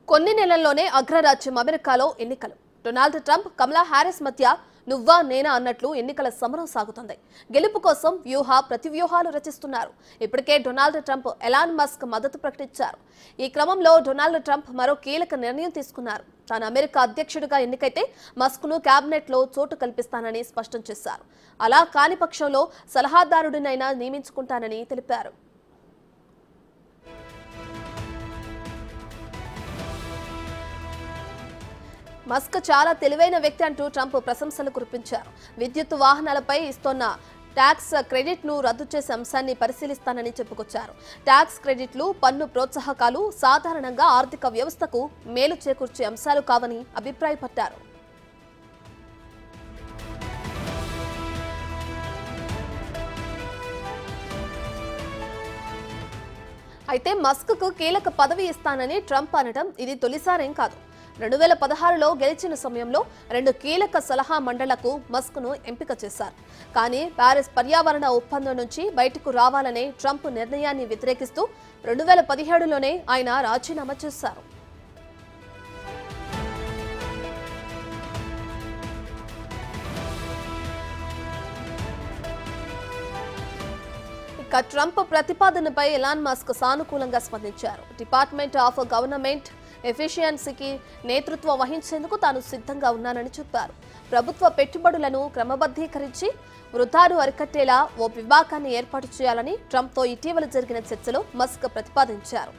కొన్ని నెలల్లోనే అగ్రరాజ్యం అమెరికాలో ఎన్నికలు. డొనాల్డ్ ట్రంప్, కమలా హ్యారిస్ మధ్య నువ్వా నేనా అన్నట్లు ఎన్నికల సమరం సాగుతుంది. గెలుపు కోసం ప్రతివ్యూహాలు రచిస్తున్నారు. ఇప్పటికే డొనాల్డ్ ట్రంప్ ఎలాన్ మస్క్ మద్దతు ప్రకటించారు. ఈ క్రమంలో డొనాల్డ్ ట్రంప్ మరో కీలక నిర్ణయం తీసుకున్నారు. తాను అమెరికా అధ్యక్షుడిగా ఎన్నికైతే మస్క్ను క్యాబినెట్లో చోటు కల్పిస్తానని స్పష్టం చేశారు. అలా కాని పక్షంలో సలహాదారుడినైనా నియమించుకుంటానని తెలిపారు. మస్క్ చాలా తెలివైన వ్యక్తి అంటూ ట్రంప్ ప్రశంసలు కురిపించారు. విద్యుత్ వాహనాలపై ఇస్తున్న ట్యాక్స్ క్రెడిట్ను రద్దు చేసే అంశాన్ని పరిశీలిస్తానని చెప్పుకొచ్చారు. ట్యాక్స్ క్రెడిట్లు, పన్ను ప్రోత్సాహకాలు సాధారణంగా ఆర్థిక వ్యవస్థకు మేలు చేకూర్చే అంశాలు కావని అభిప్రాయపడ్డారు. అయితే మస్క్కు కీలక పదవి ఇస్తానని ట్రంప్ అనడం ఇది తొలిసారేం కాదు. 2016లో గెలిచిన సమయంలో 2 కీలక సలహా మండళ్లకు మస్క్ను ఎంపిక చేశారు. కానీ ప్యారిస్ పర్యావరణ ఒప్పందం నుంచి బయటకు రావాలనే ట్రంప్ నిర్ణయాన్ని వ్యతిరేకిస్తూ 2017లోనే ఆయన రాజీనామా చేశారు. ఇక ట్రంప్ ప్రతిపాదనపై ఎలాన్ మస్క్ సానుకూలంగా స్పందించారు. డిపార్ట్మెంట్ ఆఫ్ గవర్నమెంట్ ఎఫిషియన్సీకి నేతృత్వం వహించేందుకు తాను సిద్ధంగా ఉన్నానని చెప్పారు. ప్రభుత్వ పెట్టుబడులను క్రమబద్ధీకరించి వృధాను అరికట్టేలా ఓ విభాగాన్ని ఏర్పాటు చేయాలని ట్రంప్తో ఇటీవల జరిగిన చర్చలో మస్క్ ప్రతిపాదించారు.